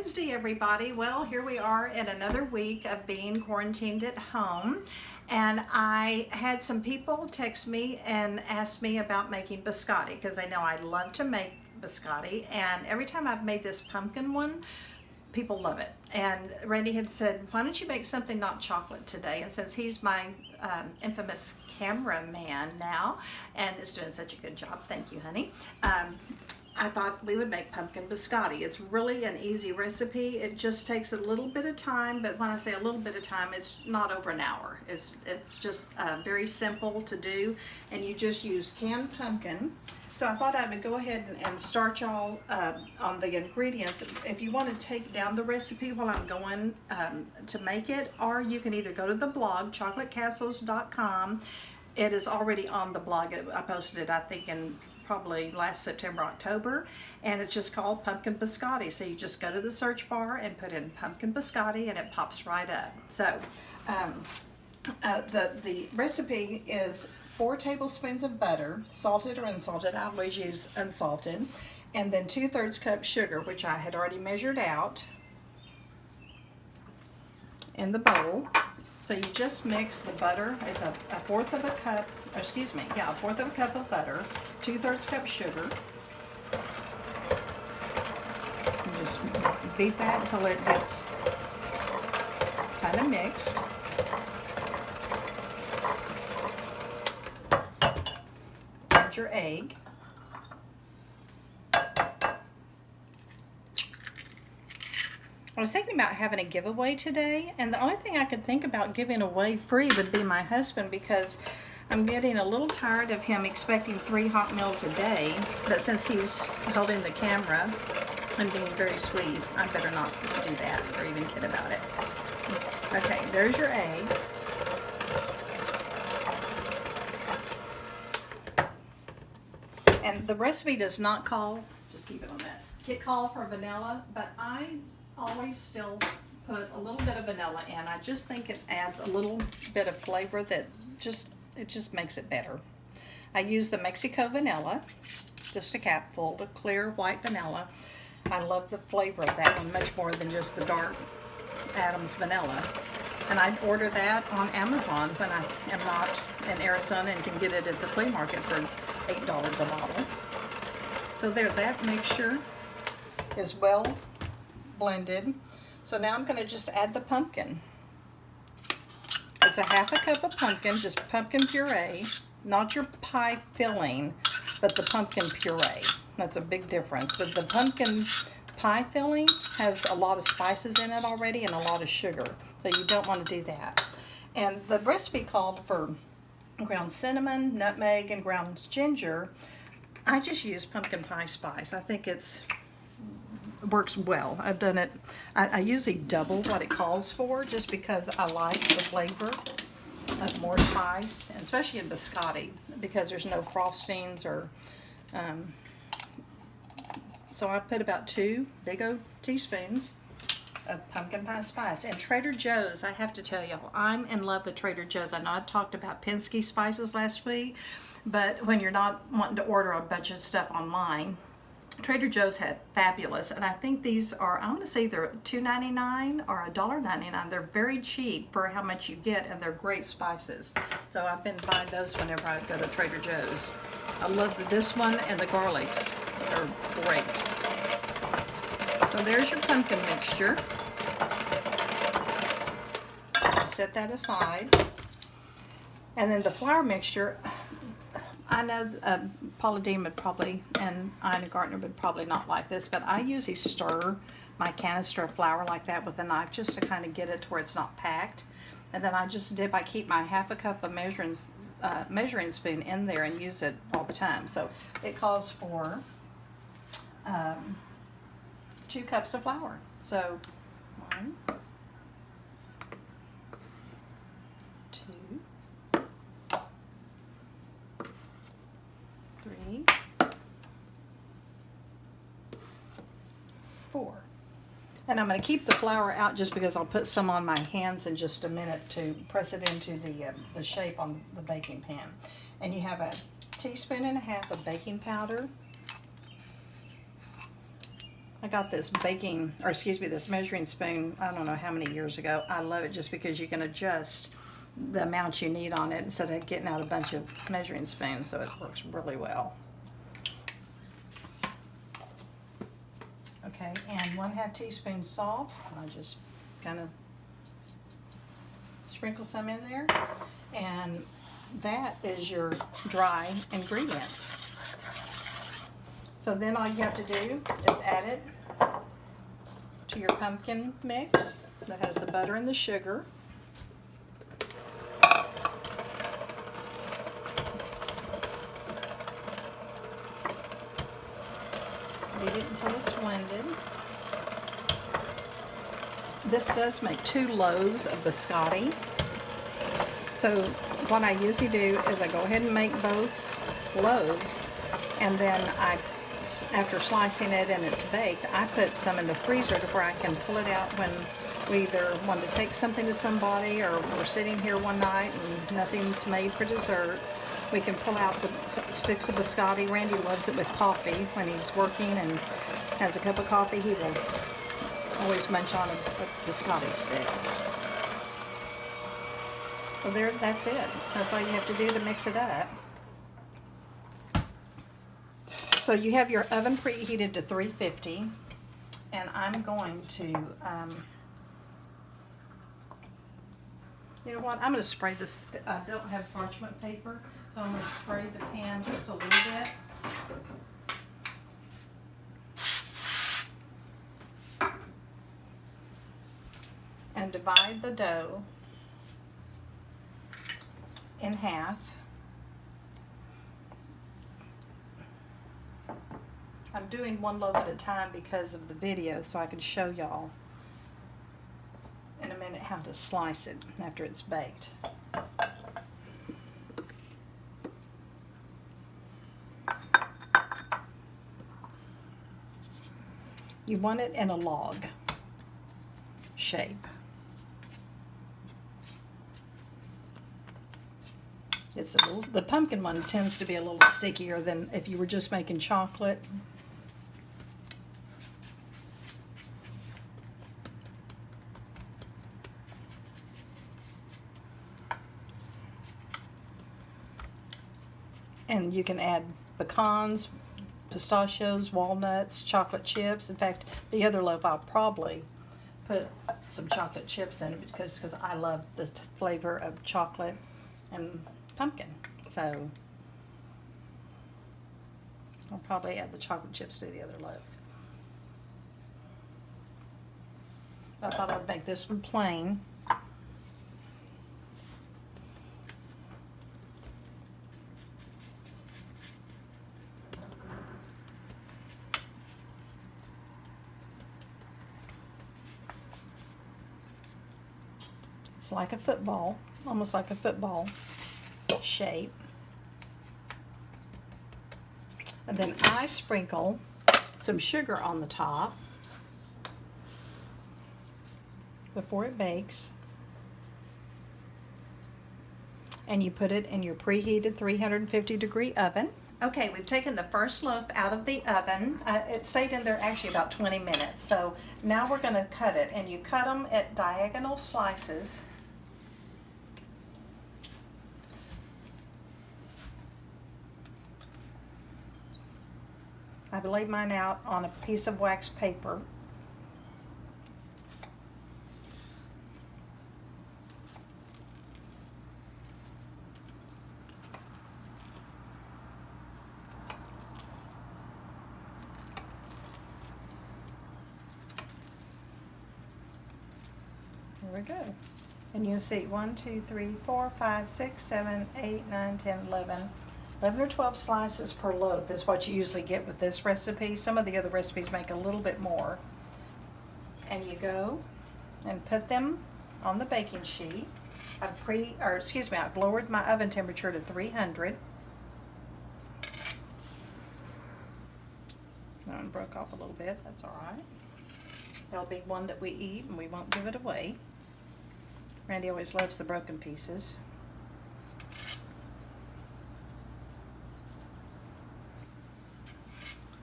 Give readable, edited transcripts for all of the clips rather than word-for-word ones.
Wednesday, everybody. Well, here we are in another week of being quarantined at home. And I had some people text me and ask me about making biscotti because they know I love to make biscotti. And every time I've made this pumpkin one, people love it. And Randy had said, why don't you make something not chocolate today? And since he's my infamous cameraman now and is doing such a good job, thank you, honey, I thought we would make pumpkin biscotti. It's really an easy recipe. It just takes a little bit of time, but when I say a little bit of time, it's not over an hour. It's just very simple to do, and you just use canned pumpkin. So I thought I would go ahead and start y'all on the ingredients. If you want to take down the recipe while I'm going to make it, or you can either go to the blog, chocolatecastles.com. It is already on the blog. I posted it, I think, in probably last September, October, and it's just called Pumpkin Biscotti. So you just go to the search bar and put in Pumpkin Biscotti, and it pops right up. So the recipe is 4 tablespoons of butter, salted or unsalted. I always use unsalted, and then 2/3 cup sugar, which I had already measured out in the bowl. So you just mix the butter. It's a 1/4 of a cup, or excuse me, yeah, a 1/4 of a cup of butter, 2/3 cup sugar. And just beat that until it gets kind of mixed. Add your egg. I was thinking about having a giveaway today, and the only thing I could think about giving away free would be my husband, because I'm getting a little tired of him expecting 3 hot meals a day. But since he's holding the camera and being very sweet, I better not do that or even kid about it. Okay, there's your egg. And the recipe does not call, just keep it on that, call for vanilla, but I always still put a little bit of vanilla in. I just think it adds a little bit of flavor that it just makes it better. I use the Mexico vanilla, just a capful, the clear white vanilla. I love the flavor of that one much more than just the dark Adams vanilla. And I order that on Amazon when I am not in Arizona and can get it at the flea market for $8 a bottle. So there, that mixture is well blended. So now I'm going to just add the pumpkin. It's a 1/2 cup of pumpkin, just pumpkin puree, not your pie filling, but the pumpkin puree. That's a big difference. But the pumpkin pie filling has a lot of spices in it already and a lot of sugar, so you don't want to do that. And the recipe called for ground cinnamon, nutmeg, and ground ginger. I just use pumpkin pie spice. I think it works well. I've done it, I usually double what it calls for, just because I like the flavor of more spice, especially in biscotti, because there's no frostings or so I put about 2 big old teaspoons of pumpkin pie spice. And Trader Joe's, I have to tell y'all, I'm in love with Trader Joe's. I know I talked about Penske spices last week, but when you're not wanting to order a bunch of stuff online, Trader Joe's had fabulous, and I think these are, I want to say they're $2.99 or $1.99. They're very cheap for how much you get, and they're great spices. So I've been buying those whenever I go to Trader Joe's. I love this one, and the garlics are great. So there's your pumpkin mixture. Set that aside. And then the flour mixture, I know Paula Dean would probably, and Ina Gartner would probably not like this, but I usually stir my canister of flour like that with a knife just to kind of get it to where it's not packed. And then I just dip, I keep my 1/2 cup of measuring spoon in there and use it all the time. So it calls for 2 cups of flour. So 1, 2, 3, 4. And I'm going to keep the flour out just because I'll put some on my hands in just a minute to press it into the shape on the baking pan. And you have a 1.5 teaspoons of baking powder, I got this this measuring spoon, I don't know how many years ago. I love it just because you can adjust the amount you need on it instead of getting out a bunch of measuring spoons, so it works really well. Okay, and 1/2 teaspoon salt. I just kind of sprinkle some in there. And that is your dry ingredients. So then all you have to do is add it to your pumpkin mix that has the butter and the sugar. Beat it until it's blended. This does make 2 loaves of biscotti. So what I usually do is I go ahead and make both loaves, and then after slicing it and it's baked, I put some in the freezer to where I can pull it out when we either want to take something to somebody, or we're sitting here one night and nothing's made for dessert. We can pull out the sticks of biscotti. Randy loves it with coffee. When he's working and has a cup of coffee, he will always munch on a biscotti stick. So there, that's it. That's all you have to do to mix it up. So you have your oven preheated to 350, and I'm going to, you know what, I'm going to spray this. I don't have parchment paper, so I'm going to spray the pan just a little bit. And divide the dough in half. I'm doing 1 loaf at a time because of the video, so I can show y'all in a minute how to slice it after it's baked. You want it in a log shape. It's a little, the pumpkin one tends to be a little stickier than if you were just making chocolate. And you can add pecans, pistachios, walnuts, chocolate chips. In fact, the other loaf I'll probably put some chocolate chips in it because I love the flavor of chocolate and pumpkin. So I'll probably add the chocolate chips to the other loaf. I thought I would make this one plain. It's like a football, almost like a football shape. And then I sprinkle some sugar on the top before it bakes. And you put it in your preheated 350-degree oven. Okay, we've taken the first loaf out of the oven. It stayed in there actually about 20 minutes. So now we're going to cut it, and you cut them at diagonal slices. I've laid mine out on a piece of wax paper. There we go. And you'll see 1, 2, 3, 4, 5, 6, 7, 8, 9, 10, 11. 11 or 12 slices per loaf is what you usually get with this recipe. Some of the other recipes make a little bit more. And you go and put them on the baking sheet. I've lowered my oven temperature to 300. That one broke off a little bit, that's all right. That'll be one that we eat and we won't give it away. Randy always loves the broken pieces.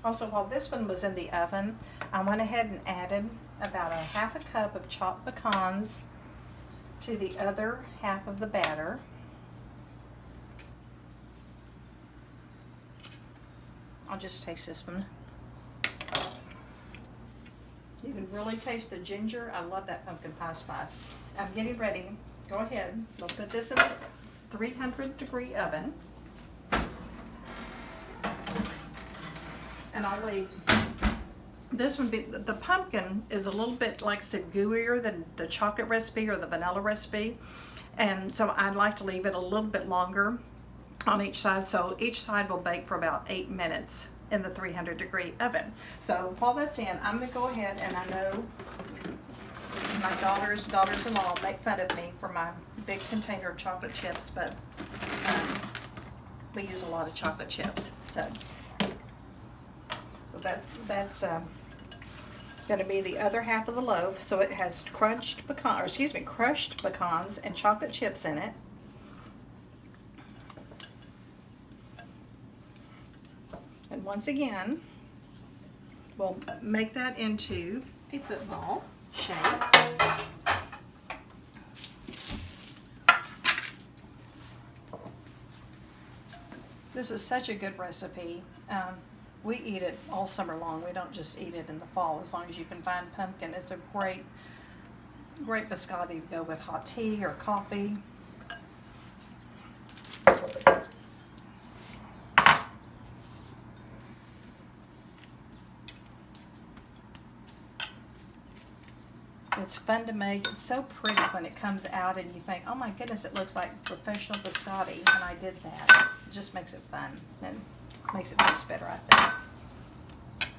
Also, while this one was in the oven, I went ahead and added about a half a cup of chopped pecans to the other half of the batter. I'll just taste this one. You can really taste the ginger. I love that pumpkin pie spice. I'm getting ready. Go ahead. We'll put this in the 300-degree oven. And I'll leave this one the pumpkin is a little bit, like I said, gooier than the chocolate recipe or the vanilla recipe. And so I'd like to leave it a little bit longer on each side. So each side will bake for about 8 minutes in the 300-degree oven. So while that's in, I'm going to go ahead, and I know my daughters-in-law make fun of me for my big container of chocolate chips, but we use a lot of chocolate chips. So that's going to be the other half of the loaf. So it has crushed pecans and chocolate chips in it. And once again, we'll make that into a football shape. This is such a good recipe. We eat it all summer long. We don't just eat it in the fall. As long as you can find pumpkin, it's a great biscotti to go with hot tea or coffee. It's fun to make. It's so pretty when it comes out and you think, oh my goodness, it looks like professional biscotti, and I did that. It just makes it fun and makes it taste better, I think.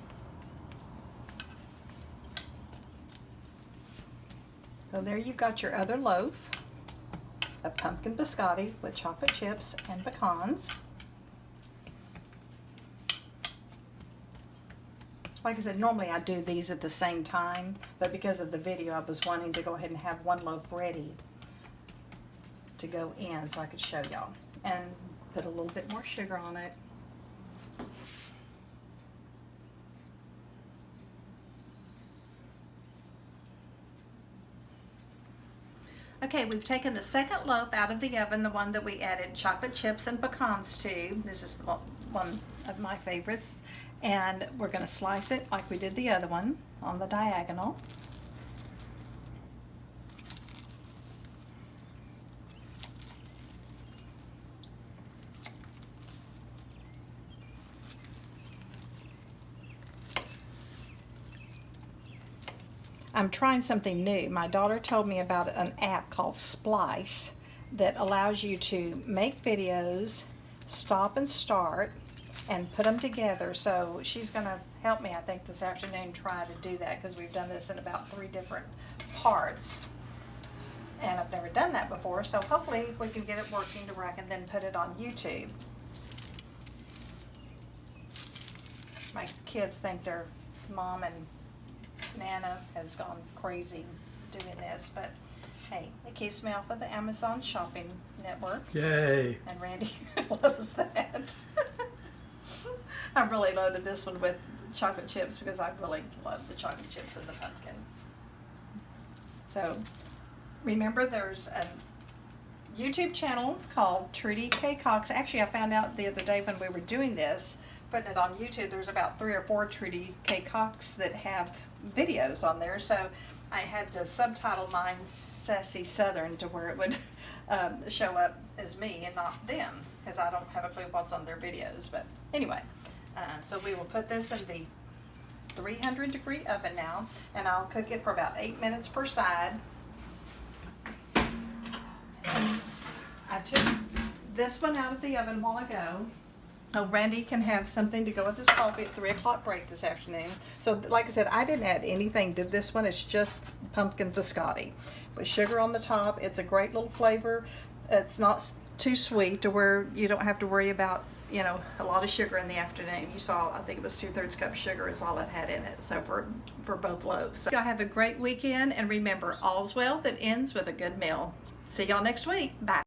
So there you've got your other loaf of pumpkin biscotti with chocolate chips and pecans. Like I said, normally I do these at the same time, but because of the video, I was wanting to go ahead and have one loaf ready to go in so I could show y'all. And put a little bit more sugar on it. Okay, we've taken the second loaf out of the oven, the one that we added chocolate chips and pecans to. This is one of my favorites. And we're going to slice it like we did the other one on the diagonal. I'm trying something new. My daughter told me about an app called Splice that allows you to make videos, stop and start, and put them together. So she's going to help me, I think, this afternoon try to do that, because we've done this in about 3 different parts. And I've never done that before, so hopefully we can get it working to where I can then put it on YouTube. My kids think their mom and Nana has gone crazy doing this, but hey, it keeps me off of the Amazon shopping network. Yay! And Randy loves that. I really loaded this one with chocolate chips because I really love the chocolate chips and the pumpkin. So remember, there's a YouTube channel called Trudy K. Cox. Actually, I found out the other day when we were doing this, putting it on YouTube, there's about 3 or 4 Trudy K. Cox that have videos on there. So I had to subtitle mine Sassy Southern to where it would show up as me and not them, because I don't have a clue what's on their videos. But anyway, so we will put this in the 300-degree oven now, and I'll cook it for about 8 minutes per side. And I took this one out of the oven a while ago. Oh, Randy can have something to go with his coffee at 3 o'clock break this afternoon. So like I said, I didn't add anything to this one. It's just pumpkin biscotti with sugar on the top. It's a great little flavor. It's not too sweet to where you don't have to worry about, you know, a lot of sugar in the afternoon. You saw, I think it was 2/3 cup sugar is all it had in it. So for both loaves. So y'all have a great weekend, and remember, all's well that ends with a good meal. See y'all next week. Bye.